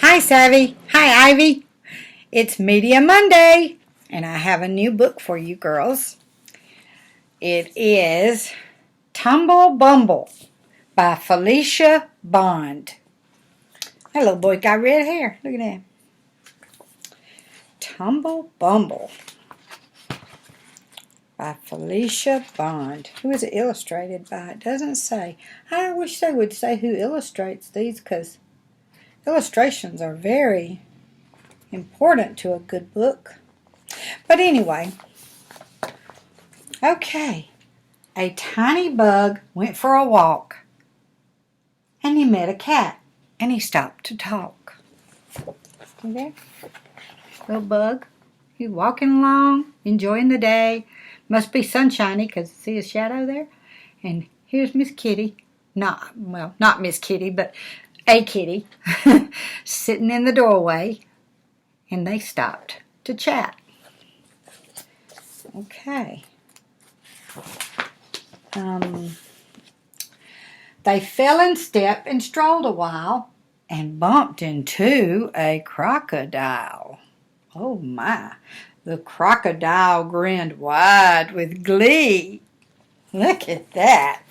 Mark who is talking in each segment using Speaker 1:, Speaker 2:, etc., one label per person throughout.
Speaker 1: Hi, Savvy. Hi, Ivy. It's Media Monday, and I have a new book for you girls. It is Tumble Bumble by Felicia Bond. That little boy got red hair. Look at that. Tumble Bumble by Felicia Bond. Who is it illustrated by? It doesn't say. I wish they would say who illustrates these, because illustrations are very important to a good book. But anyway, okay. A tiny bug went for a walk, and he met a cat, and he stopped to talk. See there? Little bug. He's walking along, enjoying the day. Must be sunshiny because see his shadow there? And here's Miss Kitty. Not Miss Kitty, but a kitty sitting in the doorway, and they stopped to chat. Okay. They fell in step and strolled a while and bumped into a crocodile. Oh my, the crocodile grinned wide with glee. Look at that.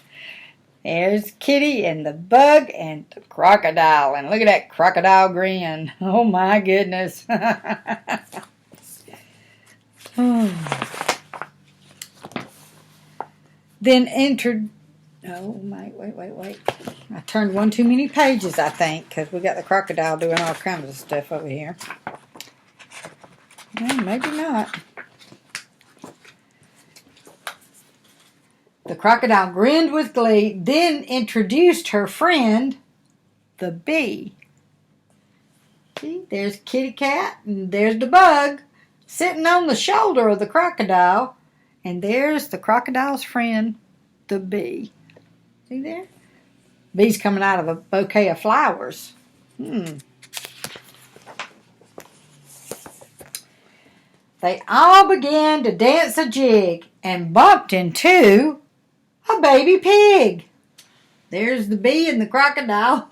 Speaker 1: There's Kitty and the bug and the crocodile. And look at that crocodile grin. Oh my goodness. Then entered... Oh, wait. I turned one too many pages, I think, because we got the crocodile doing all kinds of stuff over here. Well, maybe not. The crocodile grinned with glee, then introduced her friend, the bee. See, there's Kitty Cat, and there's the bug, sitting on the shoulder of the crocodile, and there's the crocodile's friend, the bee. See there? Bee's coming out of a bouquet of flowers. They all began to dance a jig and bumped into a baby pig. There's the bee and the crocodile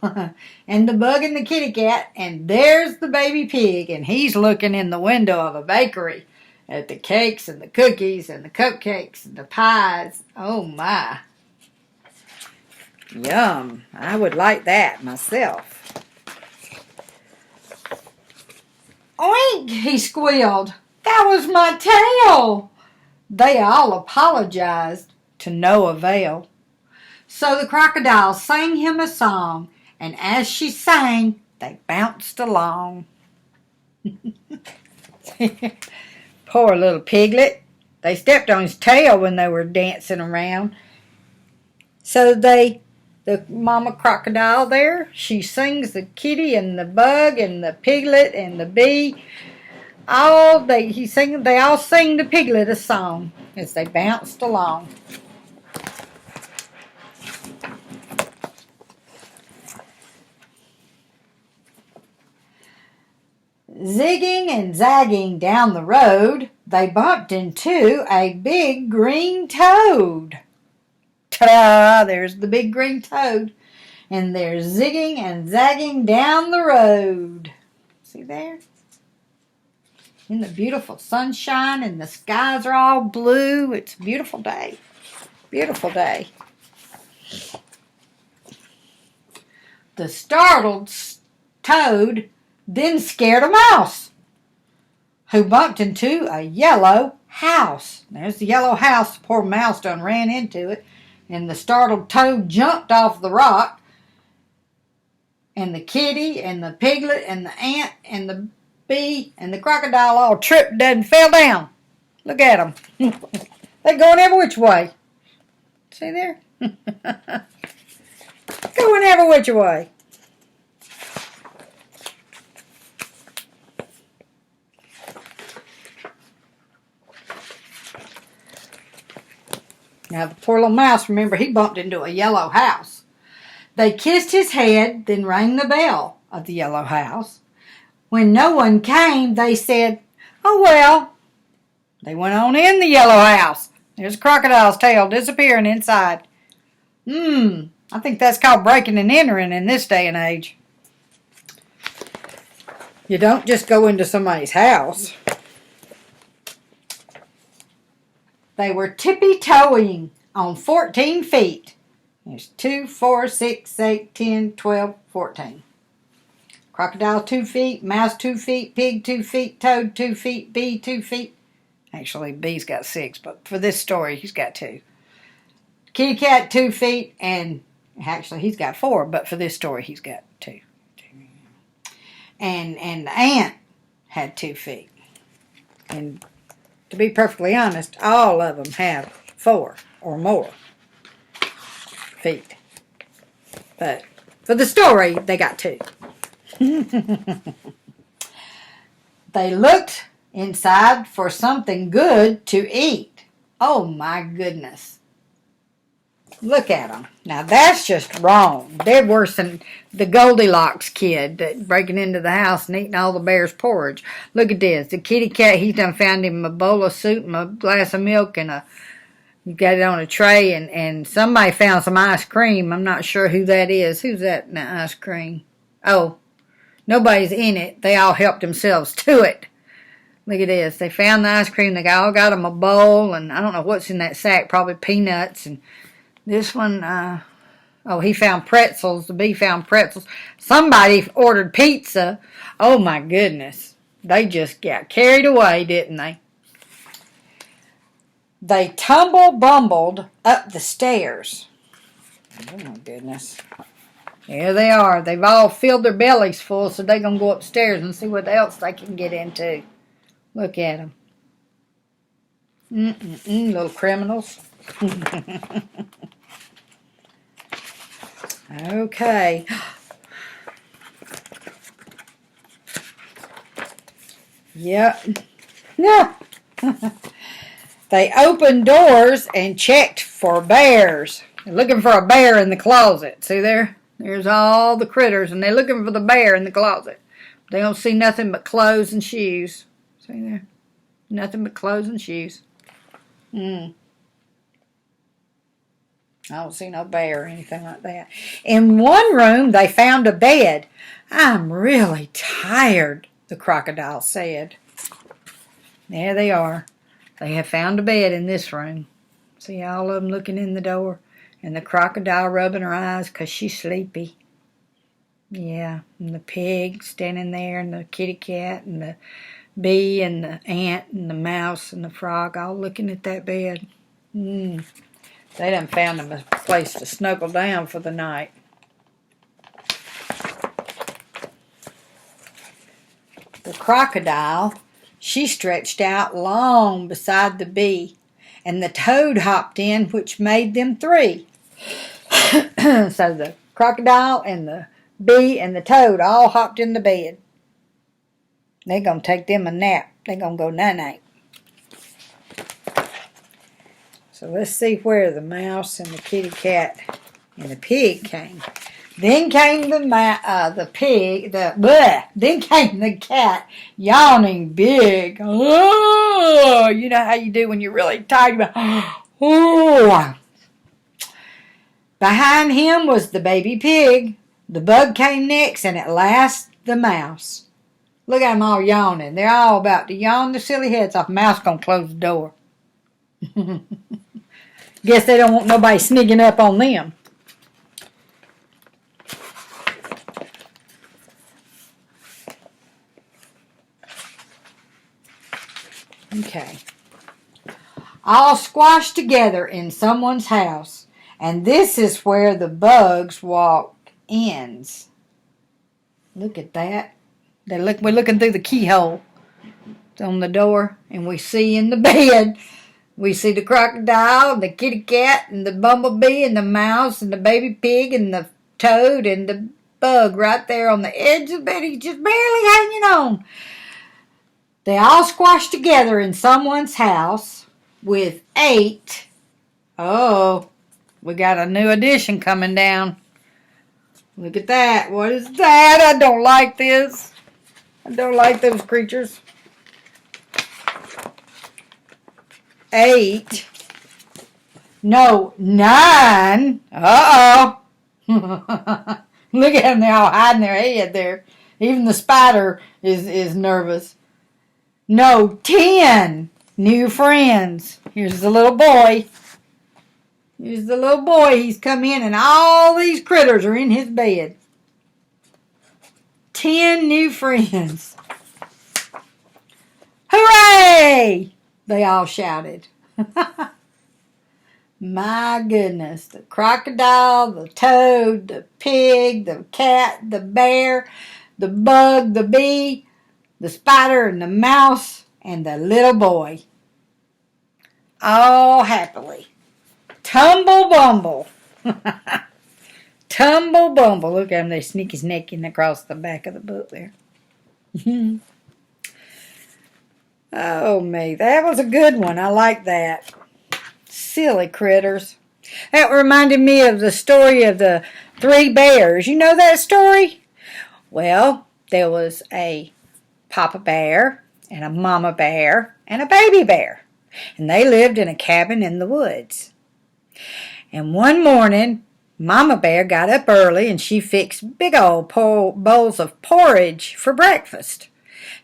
Speaker 1: and the bug and the kitty cat, and there's the baby pig, and he's looking in the window of a bakery at the cakes and the cookies and the cupcakes and the pies. Oh my. Yum. I would like that myself. Oink, he squealed. That was my tail. They all apologized, to no avail. So the crocodile sang him a song, and as she sang, they bounced along. Poor little piglet. They stepped on his tail when they were dancing around. So the mama crocodile there, she sings the kitty and the bug and the piglet and the bee. They all sing the piglet a song as they bounced along. Zigging and zagging down the road, they bumped into a big green toad. Ta-da! There's the big green toad. And they're zigging and zagging down the road. See there? In the beautiful sunshine, and the skies are all blue. It's a beautiful day. Beautiful day. The startled toad then scared a mouse, who bumped into a yellow house. There's the yellow house. The poor mouse done ran into it, and the startled toad jumped off the rock, and the kitty and the piglet and the ant and the bee and the crocodile all tripped and fell down. Look at them. They're going every which way. See there? Going every which way. Now, the poor little mouse, remember, he bumped into a yellow house. They kissed his head, then rang the bell of the yellow house. When no one came, they said, oh, well. They went on in the yellow house. There's a crocodile's tail disappearing inside. I think that's called breaking and entering in this day and age. You don't just go into somebody's house. They were tippy-toeing on 14 feet. There's 2, 4, 6, 8, 10, 12, 14. Crocodile 2 feet, mouse 2 feet, pig 2 feet, toad 2 feet, bee 2 feet. Actually, bee's got 6, but for this story, he's got 2. Kitty cat 2 feet, and actually he's got 4, but for this story, he's got 2. And the ant had 2 feet. And to be perfectly honest, all of them have 4 or more feet. But for the story, they got 2. They looked inside for something good to eat. Oh my goodness. Look at them. Now that's just wrong. They're worse than the Goldilocks kid that breaking into the house and eating all the bear's porridge. Look at this. The kitty cat, he done found him a bowl of soup and a glass of milk and you got it on a tray and somebody found some ice cream. I'm not sure who that is. Who's that in the ice cream? Oh, nobody's in it. They all helped themselves to it. Look at this. They found the ice cream. They all got them a bowl and I don't know what's in that sack. Probably peanuts and this one, he found pretzels. The bee found pretzels. Somebody ordered pizza. Oh, my goodness. They just got carried away, didn't they? They tumble bumbled up the stairs. Oh, my goodness. Here they are. They've all filled their bellies full, so they're going to go upstairs and see what else they can get into. Look at them. Little criminals. Okay. Yep. Yeah. They opened doors and checked for bears. They're looking for a bear in the closet. See there? There's all the critters, and they're looking for the bear in the closet. They don't see nothing but clothes and shoes. See there? Nothing but clothes and shoes. I don't see no bear or anything like that. In one room, they found a bed. I'm really tired, the crocodile said. There they are. They have found a bed in this room. See all of them looking in the door? And the crocodile rubbing her eyes because she's sleepy. Yeah, and the pig standing there, and the kitty cat, and the bee, and the ant, and the mouse, and the frog all looking at that bed. They done found them a place to snuggle down for the night. The crocodile, she stretched out long beside the bee, and the toad hopped in, which made them 3. So the crocodile and the bee and the toad all hopped in the bed. They're going to take them a nap. They're going to go night-night. So let's see where the mouse and the kitty cat and the pig came. Then came the pig, then came the cat, yawning big. Oh, you know how you do when you're really tired. Oh. Behind him was the baby pig. The bug came next, and at last the mouse. Look at them all yawning. They're all about to yawn their silly heads off. Mouse gonna close the door. Guess they don't want nobody sneaking up on them. Okay. All squashed together in someone's house. And this is where the bugs walk ends. Look at that. We're looking through the keyhole on the door, and we see in the bed, we see the crocodile, the kitty cat, and the bumblebee, and the mouse, and the baby pig, and the toad, and the bug right there on the edge of the bed. He's just barely hanging on. They all squashed together in someone's house with 8. Oh, we got a new addition coming down. Look at that. What is that? I don't like this. I don't like those creatures. 8. No, 9. Uh-oh. Look at them. They're all hiding their head there. Even the spider is nervous. No, 10 new friends. Here's the little boy. Here's the little boy. He's come in and all these critters are in his bed. 10 new friends. Hooray! They all shouted. My goodness. The crocodile, the toad, the pig, the cat, the bear, the bug, the bee, the spider, and the mouse, and the little boy. All happily. Tumble Bumble. Tumble Bumble. Look at them. They're sneaking across the back of the book there. Oh, me. That was a good one. I like that. Silly critters. That reminded me of the story of the 3 bears. You know that story? Well, there was a Papa Bear and a Mama Bear and a Baby Bear. And they lived in a cabin in the woods. And one morning, Mama Bear got up early and she fixed big old bowls of porridge for breakfast.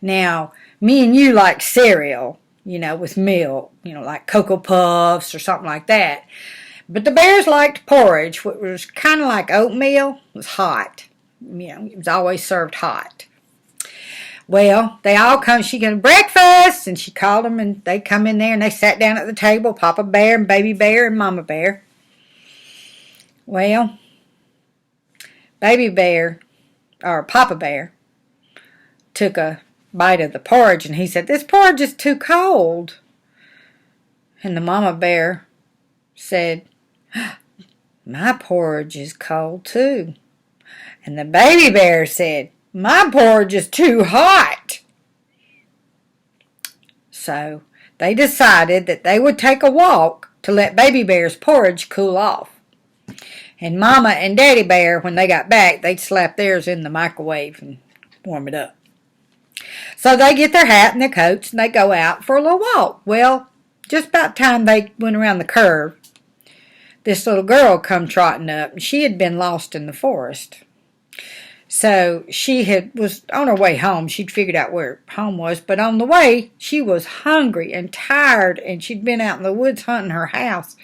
Speaker 1: Now, me and you like cereal, with milk, like Cocoa Puffs or something like that. But the bears liked porridge, which was kind of like oatmeal. It was hot. It was always served hot. Well, they all come, she got breakfast, and she called them, and they come in there, and they sat down at the table, Papa Bear and Baby Bear and Mama Bear. Well, Baby Bear, or Papa Bear, took a bite of the porridge, and he said, "This porridge is too cold." And the Mama Bear said, "My porridge is cold too." And the Baby Bear said, "My porridge is too hot." So they decided that they would take a walk to let Baby Bear's porridge cool off. And Mama and Daddy Bear, when they got back, they'd slap theirs in the microwave and warm it up. So they get their hat and their coats and they go out for a little walk. Well, just about time they went around the curve, this little girl come trotting up, and she had been lost in the forest. So she was on her way home. She'd figured out where home was, but on the way, she was hungry and tired, and she'd been out in the woods hunting her house.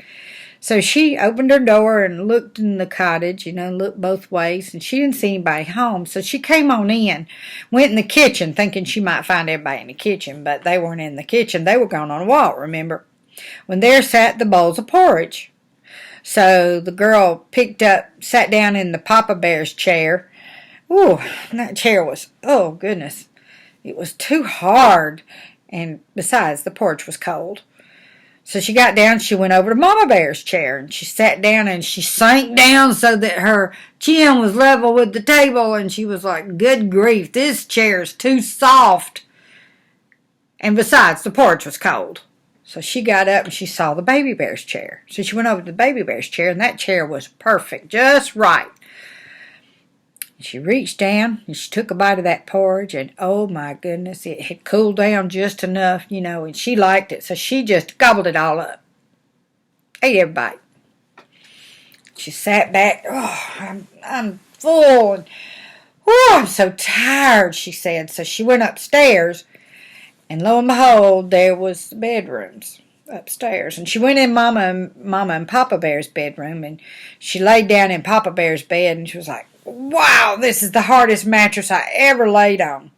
Speaker 1: So she opened her door and looked in the cottage, looked both ways, and she didn't see anybody home. So she came on in, went in the kitchen, thinking she might find everybody in the kitchen, but they weren't in the kitchen. They were going on a walk, remember? When there sat the bowls of porridge. So the girl sat down in the Papa Bear's chair. Ooh, that chair was, oh goodness, it was too hard, and besides, the porridge was cold. So she got down, she went over to Mama Bear's chair, and she sat down, and she sank down so that her chin was level with the table, and she was like, "Good grief, this chair's too soft." And besides, the porridge was cold. So she got up and she saw the Baby Bear's chair. So she went over to the Baby Bear's chair, and that chair was perfect, just right. She reached down and she took a bite of that porridge, and oh my goodness, it had cooled down just enough, and she liked it, so she just gobbled it all up. Ate every bite. She sat back. "Oh, I'm full, and I'm so tired," she said. So she went upstairs, and lo and behold, there was the bedrooms upstairs. And she went in Mama and Papa Bear's bedroom, and she laid down in Papa Bear's bed, and she was like, "Wow, this is the hardest mattress I ever laid on."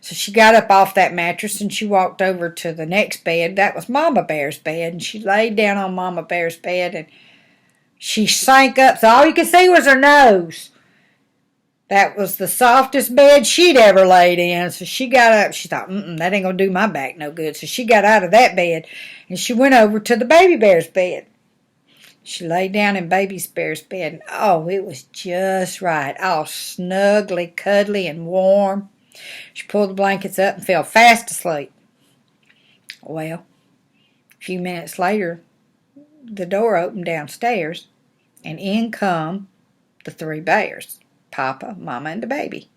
Speaker 1: So she got up off that mattress and she walked over to the next bed. That was Mama Bear's bed, and she laid down on Mama Bear's bed, and she sank up so all you could see was her nose. That was the softest bed she'd ever laid in. So she got up. She thought, that ain't going to do my back no good. So she got out of that bed and she went over to the Baby Bear's bed. She lay down in Baby Bear's bed, and oh, it was just right, all snugly, cuddly, and warm. She pulled the blankets up and fell fast asleep. Well, a few minutes later, the door opened downstairs, and in come the 3 bears, Papa, Mama, and the baby.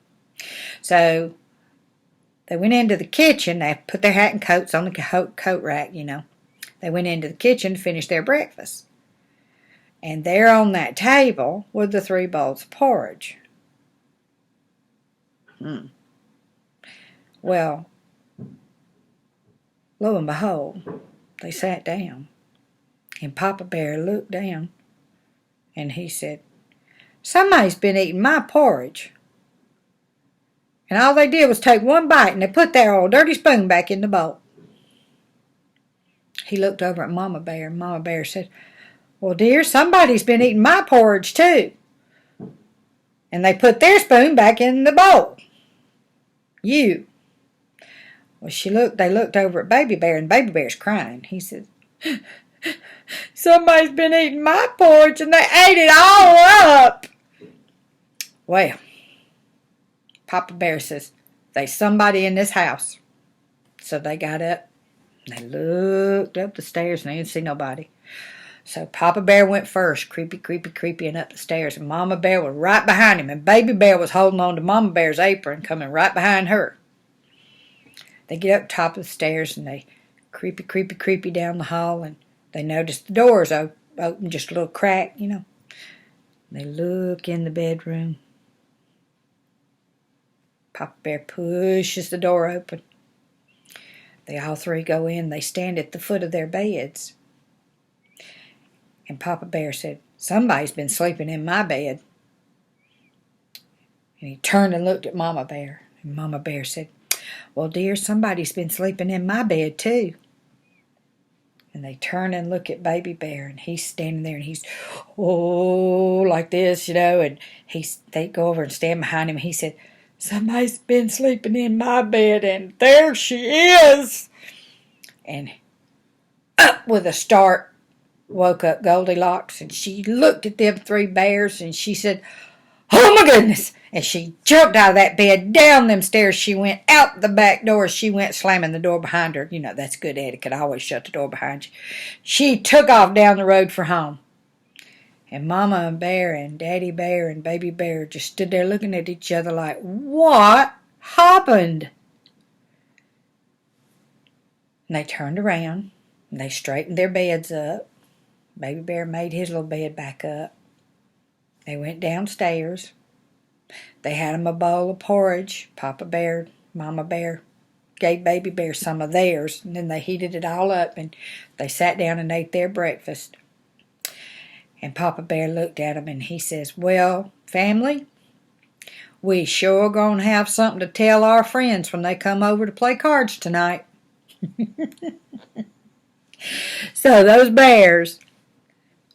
Speaker 1: So they went into the kitchen. They put their hat and coats on the coat rack, They went into the kitchen to finish their breakfast. And there on that table were the 3 bowls of porridge. Well, lo and behold, they sat down. And Papa Bear looked down, and he said, "Somebody's been eating my porridge." And all they did was take one bite, and they put their old dirty spoon back in the bowl. He looked over at Mama Bear, and Mama Bear said, "Well, dear, somebody's been eating my porridge, too." And they put their spoon back in the bowl. You. Well, they looked over at Baby Bear, and Baby Bear's crying. He said, "Somebody's been eating my porridge, and they ate it all up." Well, Papa Bear says, "There's somebody in this house." So they got up, and they looked up the stairs, and they didn't see nobody. So Papa Bear went first, creepy, and up the stairs, and Mama Bear was right behind him, and Baby Bear was holding on to Mama Bear's apron, coming right behind her. They get up top of the stairs, and they creepy down the hall, and they notice the door's open, just a little crack, They look in the bedroom. Papa Bear pushes the door open. They all three go in. They stand at the foot of their beds. And Papa Bear said, "Somebody's been sleeping in my bed." And he turned and looked at Mama Bear. And Mama Bear said, "Well, dear, somebody's been sleeping in my bed, too." And they turn and look at Baby Bear, and he's standing there, and he's, like this, and they go over and stand behind him, and he said, "Somebody's been sleeping in my bed, and there she is." And up with a start woke up Goldilocks, and she looked at them three bears, and she said, "Oh, my goodness." And she jumped out of that bed, down them stairs she went, out the back door she went, slamming the door behind her. That's good etiquette. I always shut the door behind you. She took off down the road for home. And Mama Bear and Daddy Bear and Baby Bear just stood there looking at each other like, what happened? And they turned around, and they straightened their beds up. Baby Bear made his little bed back up. They went downstairs. They had him a bowl of porridge. Papa Bear, Mama Bear gave Baby Bear some of theirs, and then they heated it all up, and they sat down and ate their breakfast. And Papa Bear looked at them, and he says, "Well, family, we sure gonna have something to tell our friends when they come over to play cards tonight." So those bears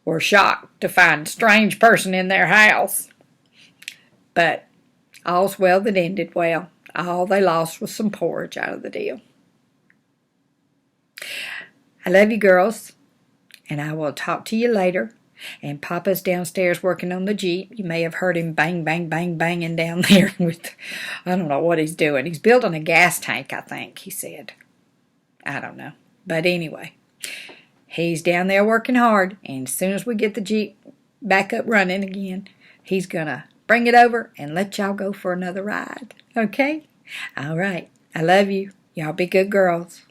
Speaker 1: were shocked to find a strange person in their house. But all's well that ended well. All they lost was some porridge out of the deal. I love you, girls, and I will talk to you later. And Papa's downstairs working on the Jeep. You may have heard him banging down there with, I don't know what he's doing. He's building a gas tank, I think, he said. I don't know. But anyway, he's down there working hard, and as soon as we get the Jeep back up running again, he's going to bring it over and let y'all go for another ride. Okay? All right. I love you. Y'all be good girls.